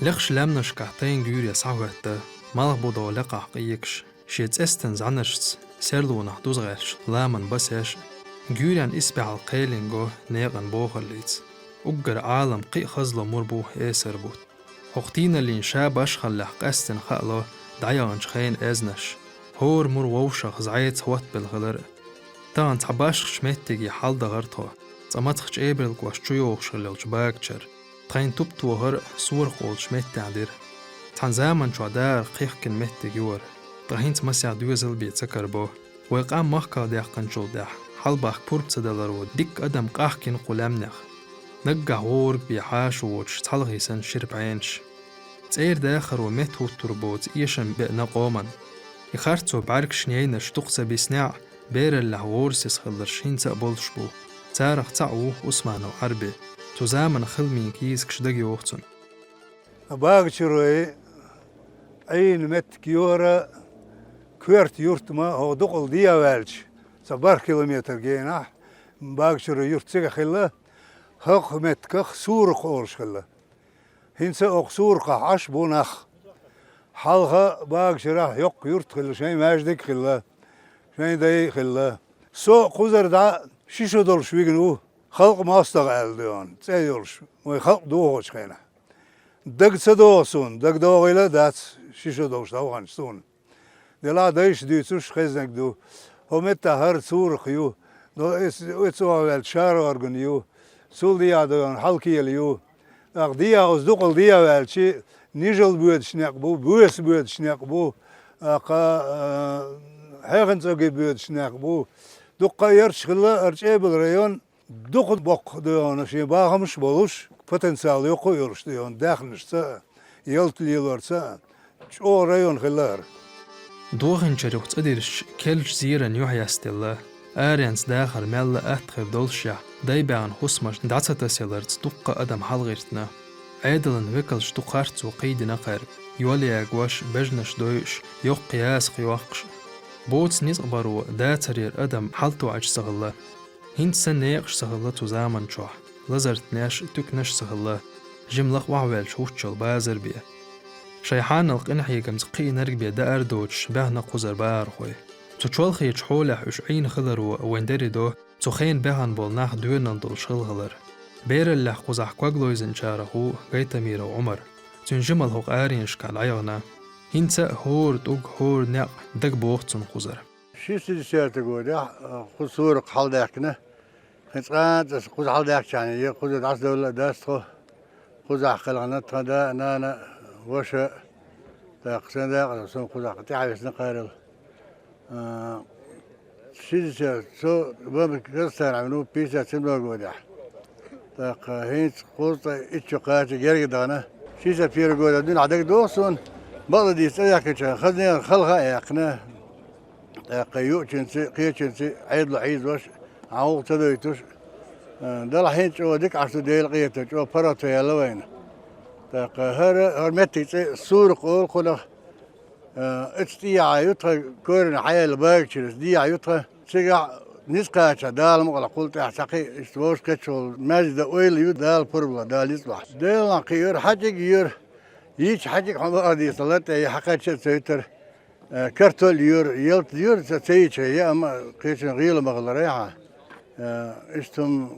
لخش لامنش كحتين جوريا صعوهتا مالغ بودو لقع قيكش شيت استن زعنشت سيرلو نحدوز غيرش لامن بسيش جوريان اسبع القيلنجو نيغن بوخليت أجر عالم قي خزلو مربو إيسر بوت وقتين اللي نشاب أشخل لحق أستن خألو دعيان شخين إزنش هور مر ووشخ زعيت هوت بالغلر تان تعباشخ شميتيجي حال دغرتو تماتخش إبرل قواش تشيوخ شغلوش باكتشر تخين توبتو هر سور قول شميتي عدير تان زامن شو عدار قيخ كن ميتي جور تغهين تمسيع دوزل بيتسكر بو ويقام مخكا ديح قنشول ديح حلباخ بوربس دلارو ديك أدم قاح كن قلامنخ نقع غورق بيحاش ووش تحلغي سن شرب عينش تسير داخر وميت هو التربوت إيشن بئنا قومن يخارتو بعرك شنينش تقسى بيسنع بير اللي غورسيس خلرش هين تقبلش بو تارخ تعو اسمانو عربي تزامن خلمين كيس كشدقي وقتن باغشروي عين مت كيورا كويرت يورتما هو دقل ديا والش صبار كيلومتر جينا باغشرو يورتسيغ خلا هق متكخ سور قولش خلا هنسا اقصور قحش بونخ حلقة باغشرا يق يورت خلا شاي ماجدك خلا شاي داي خلا سو قزر دا شيشو دولش ويغنو خلق ماستغل ديون تسيولش وي خلق دوغش خينا دق صدوسون دق دوغيلا دات شيشو دوش دوغانشتون دلا دايش ديتوش خزنك دو همتا هر سور خيو دو اتسو الشارو ارغنيو سول ديا دون حلقي اليو اقديا ازدقل ديا والشي نيجل بود شنق بو بوس بود شنق بو اقا هاغن زوجي بود شنق بو دقا يرشغلا ارجيبل ريون دق بق ديون شي باغمش بولوش потенциал يقويرش ديون داخلشتا يلتليلورتا شو ريون خلار دوغن شريوخت أديرش كلش زيرن يحيستيلا آريانس داخل مالا أتخير دولشا دايبان خسمش دعتا سيلرت دقا أدم حلغيرتنا عيدلن ويكلش دقارتو قيدنا قارب يولي أقواش بجنش دويش يوق قياس قيواقش بوتس نيزقبارو داترير أدم حالتو عج سغلا هين سنيقش سغلا تزامن شوح لزرت ناش تكنش سغلا جملق وعوال شوشل بازر بيه شيحان القنحي كمز قي نرقبيا دار دوتش بهنا قزر بار خوي تشوال خيج حولح عشعين خلرو ويندري دو تخين بهان بولناخ دوينن دول شغل غلر بير اللح قزح قاقلويزن شارخو غيتمير وعمر تنجمل هوق آرينش كالعيغنا هنسا هور دوغ هور ناق دق بوغتن قزر شي سيدي سيارة قول خصور قحال داكنا خنسقان قز حال داك يعني قز دعس دولة داستخو قز عقلنا تدا نانا وش تاقسن داق سون قز قطيع يسن قارل سيدي سو بام كسر عملو بيسا سملو قودح تاق هين قز اتشو قاتي جرق دانا سيدي فير قودح دون عدك دوسون بعض دي سياك خذنا خلها يقنا قيو جنسي قيو جنسي عيد العيد وش عاو تدويتوش ده الحين شو ديك 10 دقايق قيته شو فرطه يلا وين تاق هر متي سور قول خلا استيا يطه كورن حيل باكشرس دي يطه سيغا نسقا دال مقلا قلت احسقي استوش كتشول ماجد اويل يو دال بربلا دال يصلح دال قيور حاجه يور يش حاجه حمادي صلت حقات سيتر كرتول يور يلت يور تسيج يا اما قيشن غيل مغلريها استم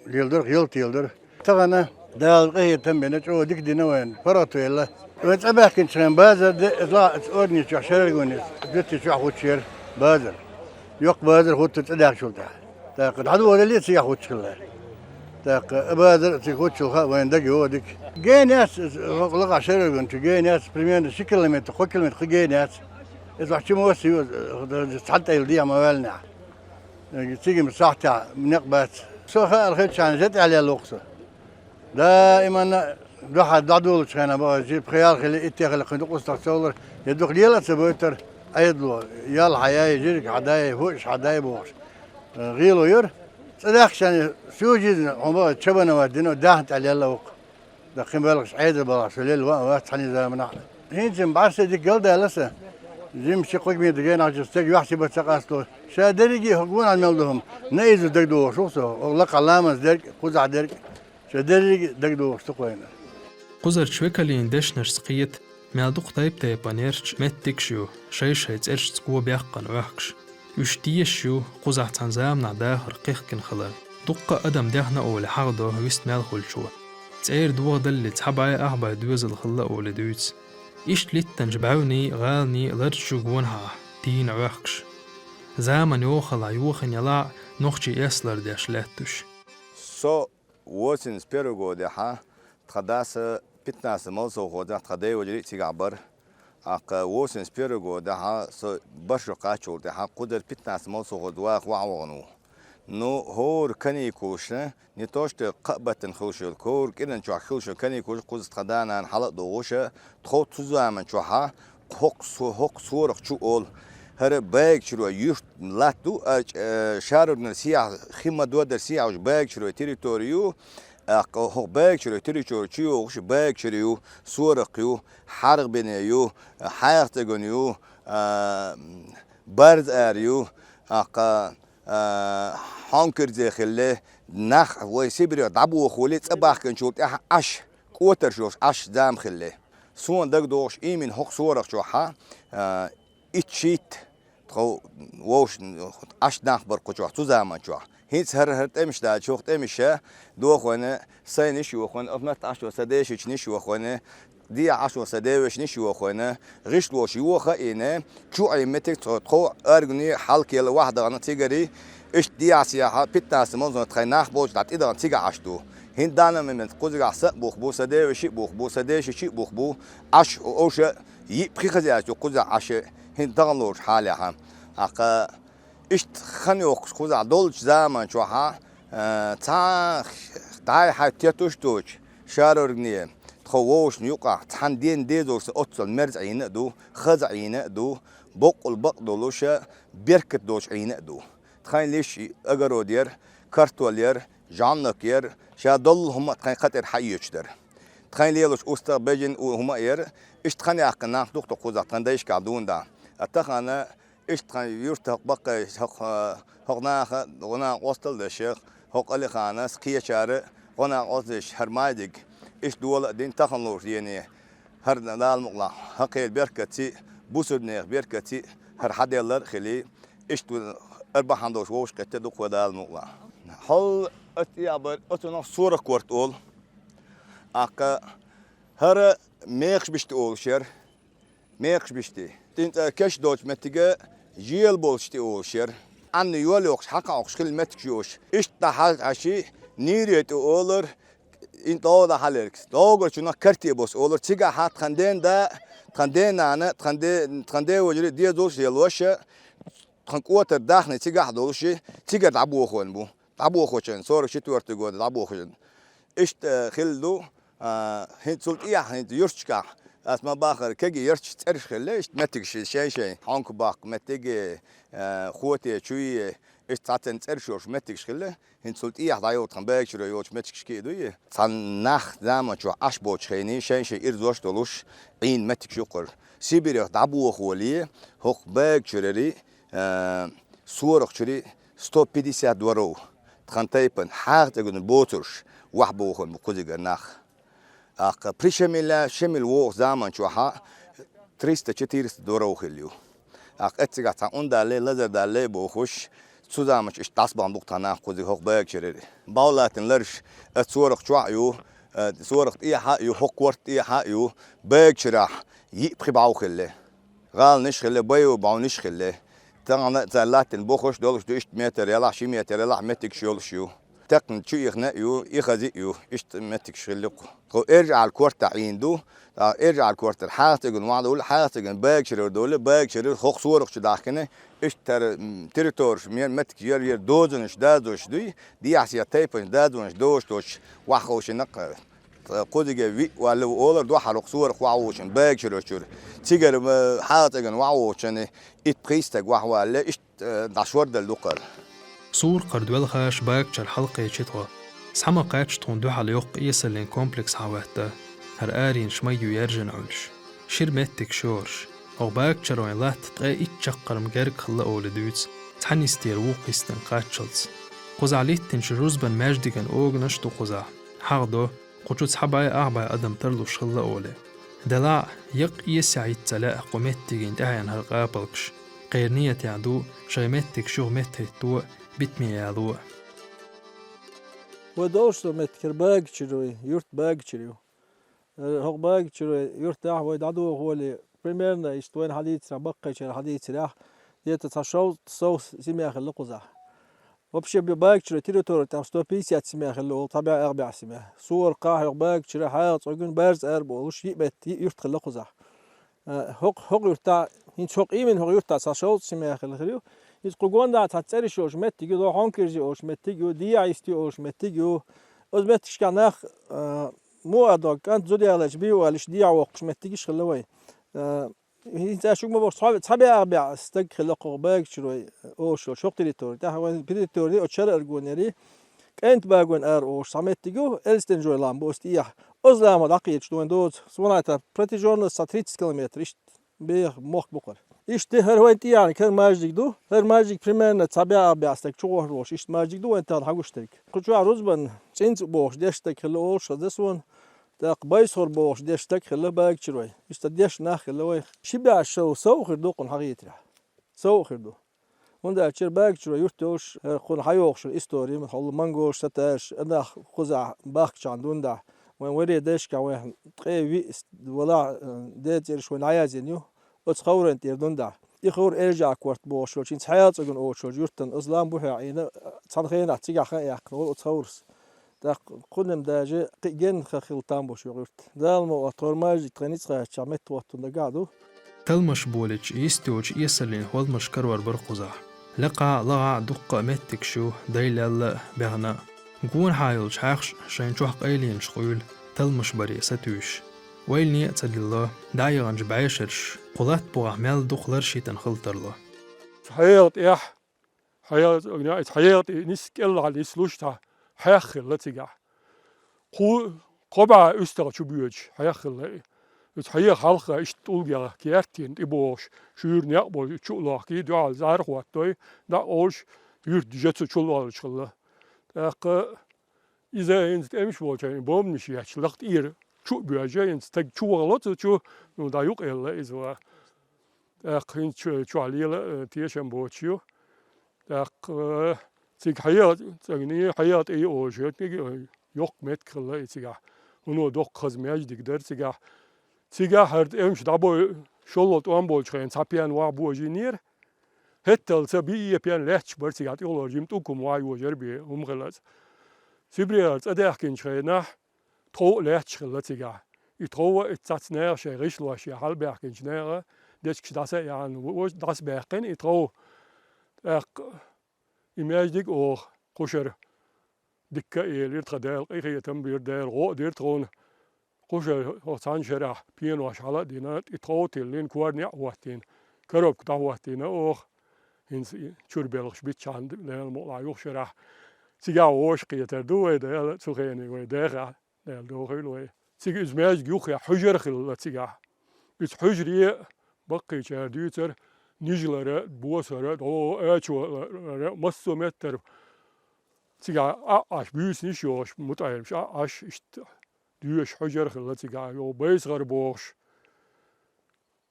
يلدر يلدر تغنى دال قيه تم شو ديك دي نوين فرطو يلا وتبع كنت شان بازر اطلع اورني شو شرغوني قلت شو خوتشير بازر يق بازر خوت تداك شو تا قد عدو ولا لي سيا خوتش كله تا بازر تخوتش وين دقي هو ديك جاي ناس لقى شرغون جاي ناس بريمير شي كيلومتر خو كيلومتر جاي ناس إذا حكي موسي حتى يلديها موالنا تيجي من ساعتها من نقبات سو خير خير كان جت على الوقصة دائما واحد دعدول كان بقى جيب خيار خلي اتخل قندوق استغسول يدوخ ليلا سبوتر ايدلو يلا حياي جيرك عداي هوش عداي بوش غيلو ير صدق كان شو جيد عمر تشبنا ودينو داهت على الوق دقيم بالك عيد البلاش الليل وقت حني زي ما نحن هين بعرس ديك قلده لسه جيم شقق مي دقين عجزتك يحسب بتقاستو شادريجي هقون على ملدهم نيزو دقدو شوصو لق علامة درك قزع درك شادريجي دقدو شتقوين قزر شوكالين دشنر سقيت مالدوق تايب تايب نيرش متك شو شيش هيت إرش تقوى بيقن وحكش يشتيش شو قزع تنزامنا داهر قيخكن خلال دقة أدم دهنا أول حغدو ويست مالخول شو تأير دوغ دل تحبعي أحبا دوز الخلا أول دوز إيش ليتن جبعوني غالني لرشو قونها دين وحكش زامن يوخل عيوخن يلا نوخشي يسلر ديش لاتوش So, ووسن سبيروغو ديها تخداس 15 موسو غودا تخداي وجري تيغابر اق ووسن سبيروغو ديها سو برشو قاچو ديها قدر 15 موسو غدوا واغونو نو هور كني كوشن نيتوشت قبتن خوشل كور كدن چو خوشل كني كوش قوز تخدانا حلق دوغوشه تخو تزامن چوها حق صورخ چو اول هر باگ شروع يشت لاتو شارب نسيا خيمة دو درسيا وش باگ شروع تريتوريو هو باگ شروع تريتوريو وش باگ شروع سورقيو حرق بنيو حياة تجونيو برد اريو هانكر داخله نخ ويسيبريو دابو خولي تباخ كنشوت اش كوتر شوش اش دام خله سون دق دوش ايمن حق صورق شوها إتشيت تخو ووش أش نخبر قجوع تزامن جوا هيت هر تمش دا شوخ تمشة دو خوانه سينش وخوان أفنت عشرة سداش نش وخوانه دي 10 سداوش نش وخوانه غش لوش وخاينه شو عيمتك تخو أرجني حلق يلا واحدة أنا تيجري إيش دي عسياها بتناس منظر تخي نخبوش دات إذا تيجا عشتو هندانا من قزق عسى بوخبو سداوش بوخبو سداش شيء بوخبو عش أوش يبخي خزاج قزق عش هندغلوش حالها أق إشت خنيوق خزع دولش زمان شوها تا داي حتيتوش توش شارورنيه تخووش نيوقع تحندين ديزوس أتصل مرز عينه دو خزع عينه دو بقل بقدولوش بيركت دوش عينه دو تخين ليش أجرو دير كارتولير جانك ير شادول هم تخين قطر حيوشتر تخين ليلوش أستا بيجن وهم ير إشت خني عقنا دوق تخوزع تنديش كعدون دا أتخنا إشت خن يرتق بقى هقنا غنا وصل الشيخ هق اللي خانس كيا شارع غنا وصلش هرمايدك إيش دول دين تخنلور يعني هر نال مقلا هقيل بيركتي بوسرنيخ بيركتي هر حد يلر خلي إيش دول 400 ووش كتير دوق ودال مقلا هل أتيابر أتونا صورة كورت أول أك هر ميخش بيشتول شر ميخش بيشتي تنت كش دوش متجا جيل بولشتي أول شر أن يولوش حق أخش كل متجوش إيش تحال عشي نيريت أولر إنت هذا حالك دوغر شنو كرتي بس أولر تيجا حات خندين أنا خندين وجري دي دوش يلوش خنقوتر داخل تيجا حدولش تيجا تعبوه خوان بو تعبوه خوشن صور شيء تورت جود تعبوه خوشن إيش خلدو هنت سلط إيه هنت يرشكا اسمع باخر كجي يرش ترش خليش متك شيء هانك باق متك خوتي شوي إيش تعتن ترشوش متك خله هنت سلط إيه ضايوت خن باك شو يوش متك كيدويه صن نخ زمان شو أشبوش خيني شيء إرزوش دلوش عين متك شقر سيبير تعبوه خوليه هق باك شرري صورك شري 150 دورو تخنتيبن حاجة تقول بوترش وحبوخن بقدر نخ بريشميلا شمل وو زمان شوها 300 دورو خليو اتسقى تاون دالي لزر دالي بوخش سوزامش اشتصبان بوقتنا قدر هق باك شرري باولاتن لرش صورك شوعيو صورك إيها يو هق ورت إيها يو باك شراح يبخي باو خلي غال نشخلي بايو باو نشخلي تانا زلاتن بوخش دولش دوشت متر يلا شي متر يلا متك شول شو تقن شو يخنقيو يخزيو اشت متك شلقو ارجع الكورت عيندو ارجع الكورت الحاجة يقول ما دول حاجة يقول باكشر دول باكشر خو صورك شو داخنه اشتر تريتورش مين متك ير دوزنش دازوش دي عسيا تايبن دازونش دوش واخوش نق قديجة وي ولا أولر دو حرق صور خواوشن باكشر شر تيجر حاجة يقول واوشن إتبريستك ولا إشت داشور دلوقر صور قردوال خاش باكشر حلقة شتوى سحما قاتش تون دو حليوق يسلين كومبلكس حواتا هر آرين شميو يرجن علش شير متك شورش أو باكشر وين لات تقاي إتشقر مجارك خلا أول دوتس تحني ستير وقيستن قاتشلز قوز عليت تنش روزبن ماجدقن أوغ نشتو قوزا حاغدو قجوز حباي أعباي أدم ترلو شغل أولي دلا يق يسعيد تلا قومتي انتهي عن هالقابلكش قيرنية يعدو شغمتك شو متهتو بتمي يعدو ودوش متكر باج شروي يورت باج شريو هو باج شروي يورت أحوي دعدو هو اللي примерно يشتوين حديث بقى شر حديث راح ديت تشاو صوص سمي أخلي قزح وبشي بباج شروي تيرتور تاستو بيسي سمي أخلي طبيعة أربع سمي صور قاح باج شروي حياة عقون بارز أربو وش يبت يورت خلي قزح هق يورتا هنش هق إيمن هق يورتا تشاو سمي أخلي خليو يسقون دا تاتسري شوش متيجو دو هانكرجي اوش متيجو دي عيستي اوش متيجو از متش كناخ مو ادوك كانت زودي على بيو على دي عوقش متيجيش خلوي انت شو ما بصحاب صحابي اربع استق خلق باك شروي اوش شو تريتور تا هو بريتوري او شر ارغونري كانت باغون ار اوش سمتيجو الستنجو لام بوستيح ازلام دقيق شتوين دوت سوناتا بريتيجون 30 كيلومتر بيخ مخ بقر İşte her vakit yani her majik do her majik primerne tabi abi astek çoğu roş işte majik do entar haguştek kucu rozban çinç boş destek hlı olş desun tak bay sor boş destek hlı bak çroy işte deş nach hlı şibi aşağı soğuk dokun hagiyetra soğuk do onda çer bak çroy yurtoş her kun hayoş istori min hol mangoş sataş ana kuza bak çandunda when weri deş ka when qevi wala deter şo nayazenyo أتخورن تيردون دا يخور إرجع كورت بوشو تين حياة أجن أوشو يرتن إسلام بوها عينا تصنخينا تيجا خان يأكل أتخورس دا كلهم داجي قيجن خخلتان بوشو يرت دا المو أطورماج تغنيت خا شامت وقتون دا قاعدو تلمش بولج يستوج يسلين هولمش كرور برقزة لقا دقة متك شو دايلال بغنا نقول حايل شاخش شين شوح قايلين شقول تلمش بري ستوش ويلني أتسلي دايغان جبعيشرش قلات بوغ مال دخلر شيتن خلطر له حياة حياة نسكل على سلوشتا حيخل لتجع قبع أستر شبيج حيخل حياة حلقة اشتولجا كيرتين إبوش شير نقبل شغله كي دعال زار وقتي دا أوش يرد جت شغله شغله إذا أنت أمش بوجين بوم نشيء شلقت إير شو بيجين تج شو غلط شو نودا يق إلا إذا أخين شو عليه تيشن بوتشيو تيج حياة تغني حياة أي أوش تيج يق مت كلا تيجا ونو دق خزميج دقدر تيجا هرد أمش دابو شلوت وان بولشين سابيان وابوجينير هتل سبيه بيان لاتش برتيجات يقولوا جيم توكم واي وجربي غلط سيبريال أداكين شينا تو لاتش خلتيجا يتروى اتساتنير شي ريشلو شي هالبركين شنير ديش das يعني وش das بركين يترو إيماجديك أو قشر دكا إيل يتخدال إيه يتم دير غو دير ترون قشر هوسان شرح بين واشالة دينات يترو تلين كوارنيا وقتين كروب كتا وقتين أو هنس شور بيلغش بيتشاند لين المولا يوشرح سيجا وش قيتر دوه ديال سوخيني ويدير ديال دوغيلوه سيجا إزماج يوخي حجر خلال سيجا إز حجري بقي شارديتر نيجلر بوسر دو أشوا مسو متر سيجا أش بيس نيشوش متعرفش أش إشت ديوش حجر خلال سيجا يو بيس غربوش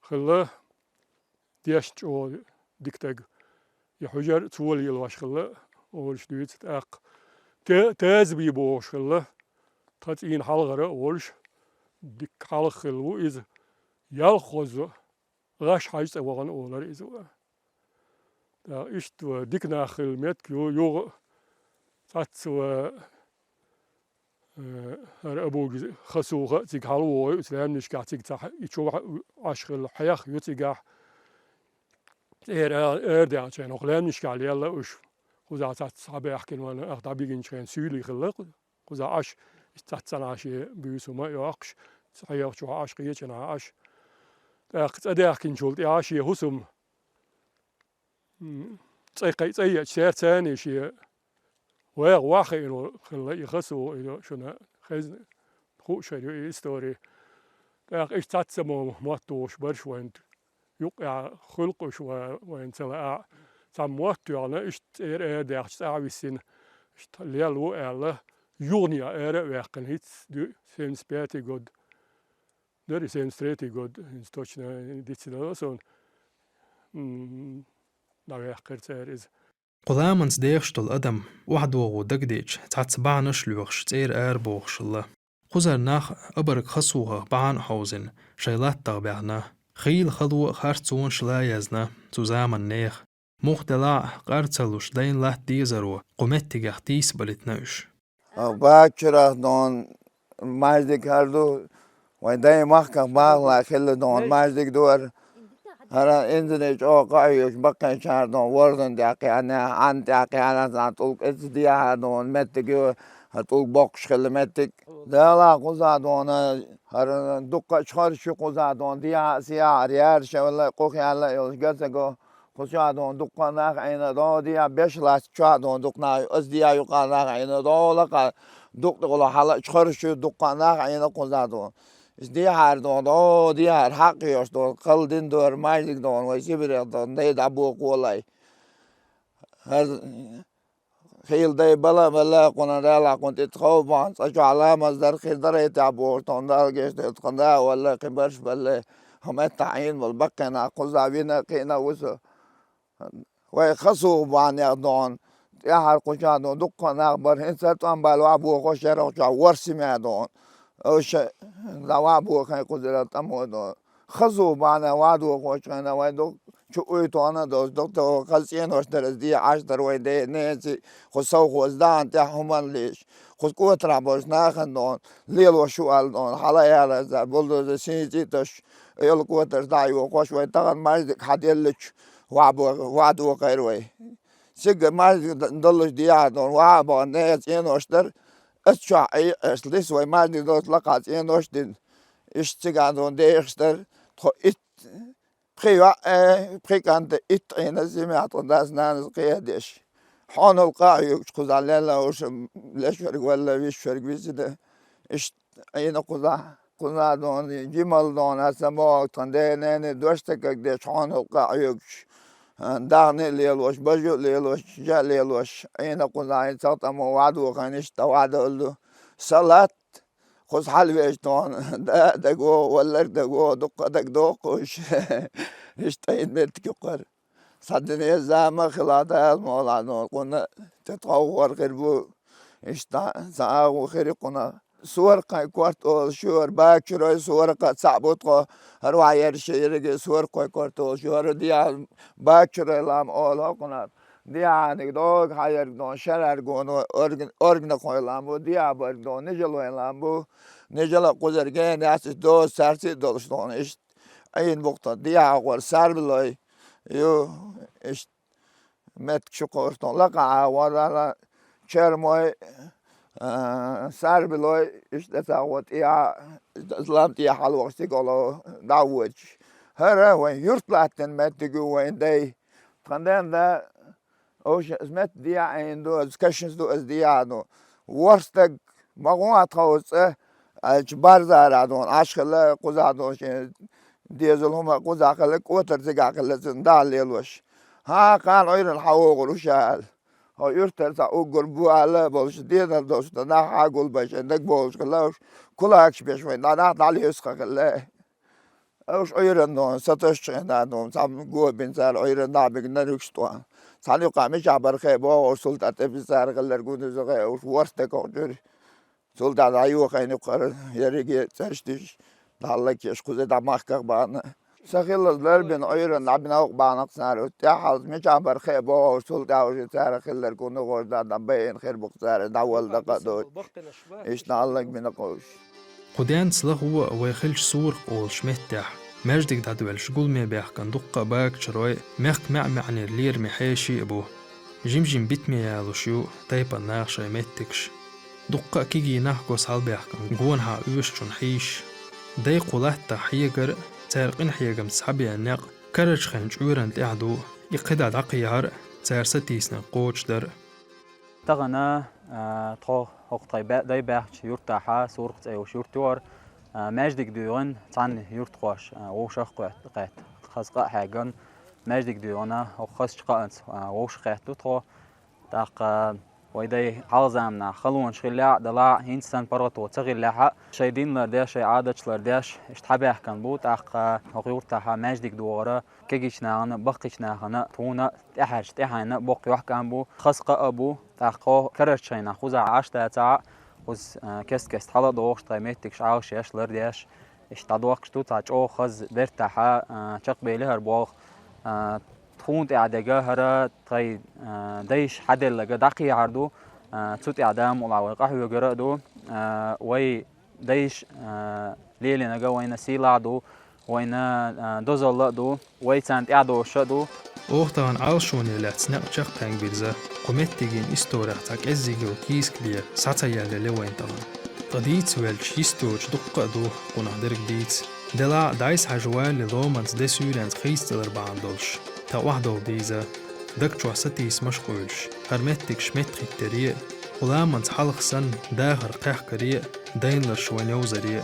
خلال ديش جو ديكتاج يحجر تولي الواش خلال أولش ديت أق تاز بيبوش خلال تاتين حلقة أولش ديك حلقة خلو إز يالخوز غاش حاجة وغن أولر إزوا دا إشت ديك ناخل مت يو تاتسوا هر أبو خسوغة تيك حلوة إسلام نشكا تيك تاح يشوف عشق حياخ يتيجا دا عشان أغلام نشكا ليلا وش خوزا تات صعب أحكي وانا أخدابي جنشين سيلي خلق خوزا عش تاتسنا شيء بيسوما يعقش صحيح شو عش قيتنا عش أقصد أحكي شولت عشي هسم تسيق شير ثاني شيء واخي إنه خلا يخسوا إنه شنا خزن خو شيء إستوري إيش تاتسمو ماتوش برش وين يقع خلقش وين تلا ساموات يعني إيش داخل ساعة سين إيش ليالو على Junior werken iets, zijn spijtig god. Dat is een strijd god, in stochna dit zo'n. Dat werkt er is. قلامنس ديغشتل أدم وحدوغو دقديج تعتبعنا شلوغش تير بوغش الله خزر ناخ أبرك خصوغا بعان حوزن شيلات تغبعنا خيل خضو خارتون شلا يزنا تزامن نيخ مختلع قارتلوش دين لا ديزرو قمتي اختيس بلتناش باكرة دون ماجدك هردو ويداي محكم باغلا خل دون ماجدك دور هرا انزنيش او قايوش بقى شهر دون وردن داقي انا عن داقي انا زاتوك اتديا دون متك هتوك بوكش خل متك دالا قوزا دون هر دقة شخر شو قوزا دون ديا سيا ريار شولا قوخي على يوش قزقو خشوا دون دقة ناق عين دو ديا بيشلاس شوا دون دقنا از ديا يقا ناق عين دو لقا دق دقلا حالا شخر شو دقة ناق عين قوزا دون is die haar dan, die haar hakjes dan, kalden door meisjes dan, wij zien dan, nee dat boek wel. Heel die bellen konden daar kon het gewoon van, als je allemaal daar geen het aboord dan daar geeft het kan daar wel gebeurs wel, هم التعيين والبقى ناقص بينا كنا وسه. wij خسوا بان دان يا هر قشا دان دق ناقبر هنسات ام بالوا بو خوشر ورسي ما دان اوش لوابو خي قدرت امو خزو بانا وادو خوشنا وادو شو انا دكتور خلسين واشتر دي 10 ويدي نيتي خسو خوزدان تاعهم ليش خسكو ترابوس ناخن ليل وشو دون حلا يا بولدو سيتي تش يلقو تردايو خوش ويتغن ما حديلك وادو غيروي سيج ما ندلش ديادون وابو نيت ينوشتر اتشع اسليس وي ما دوت لقات ينوشتن اشتغادون ديخستر ات بريكانت ات انا سمعت الناس ناس قيادش حان القاعي خزالله وش ليش فرق ولا فيش فرق بيسده اش اين قضا دون جمال دون اسمو تندين دوشتك ديش حان القاعي دعني ليلوش بجو ليلوش جا ليلوش اين قضا صوت مو وعدو خانش توعد له صلاه خذ حلويش دون دقو ولا دقو دق دقوش اشتين بيتك قر صدني زعما خلاطها الموضوع قلنا تتطور غير اشتا ساعة خير قلنا صور قاي كوارت شور باكر صور قا صعبوت هروا يرشير صور قاي كوارت شور ديا باكر لام اولا قلنا ديا نقدر هاير دون شرر قون اورجن قاي لام ديا برگ دون نجلو لام نجلا قدرگه ناس دو سرسي دولشتون اش این وقت ديا اور سر بلاي يو اش مت شقورتون لقا ولا چرمای سر بلای اشتساوت یا اسلام تي حال وقت قالوا داوج هر وين يرطلعتن متجو وين دي قندن ده اوش اسمت دي عنده سكشنز دو از ديانو ورستك مغوات خوص اجبار زارادون عشق قزادون ديزلهم قزاقل قوتر زقاقل زنداليلوش ها كان غير الحوق وشال ها يرتل سأقول بوالا بولش دينا دوش دا حاقول باش عندك بولش كلاوش كلاكش بيش وين دا تعالي يسخا كلاه اوش ايرن دون ستش عندنا دون سام جو بنزار ايرن دا بيقنا نكشتوان سالي قامش عبر خيبا وصلت اتفسار كلر قود زغي اوش ورستك اوجري سلطان ايو خيني قرر يريجي تشتش دالك يشخوز دا محقق بانا سخيلر بين ايرن ابنا بانا صار تحال مش عبر خيبا وصلت اوش صار خلر كون غور دا بين خير بقصار داول دقدو ايش نالك من قوش قدان سلا هو ويخلش صور قول شمتح مجدك دادوال شغل مي بيح كان دقة باك شروي ميخ معني لير محيشي ابو جيم بيت مي يالوشيو تايبا ناخشا يمتكش دقة كيجي نحكو سال بيح كان قونها اوشتون حيش داي قولات حيقر تارقين حيقم تسحبي الناق كرج خنج عوران تعدو يقدا دقيار تار ستيسنا قوش در تغنى تخو حق داي باخش يرتاحا سورق ايو شورتور ماجدك ديون تعني يرتقاش ووشخ قات خزقا حاجن ماجدك ديونا وخص قانت ووش قاتو تخو داق ويدي حالزامنا خلون شغلة دلا إنسان براتو تغلها شيدين لرداش عادش لرداش اشتحبه كان بوت أخ هغيورتها ماجدك دوارة كيجيشنا عنا بقيشنا عنا تونا تحرش تحنا بقي وحكام بو خسق أبو تحقو كرشينا خوزا عشتا تاع وز كست حلا دوغش تايمتك شعاوش ياش لرداش اشتادوق شتو تاع او خز برتاحة شق بيلهر بوغ تخون تعدجا هرا تاي دايش حدل لجا دقي عردو توت إعدام ولا قهوة جرادو وي دايش ليلة نجا وين سيلادو وين دوزل دو وي تانت إعدو شدو Ohtaan alshooni lähtsnaq chaqtang bilza qomettigin istooraqtak ezzigo kiiskliya satayalla lewaintagan qadiits welch histoorch duqqadu qunahdirg diits dela dais hajwal lomans desurens khiisteler baandolsh ta wahdol diza dakchwa satis mashqulsh harmettik schmetritterie Ulamans halqsan daahar qahkariya dainlar shwanewzariya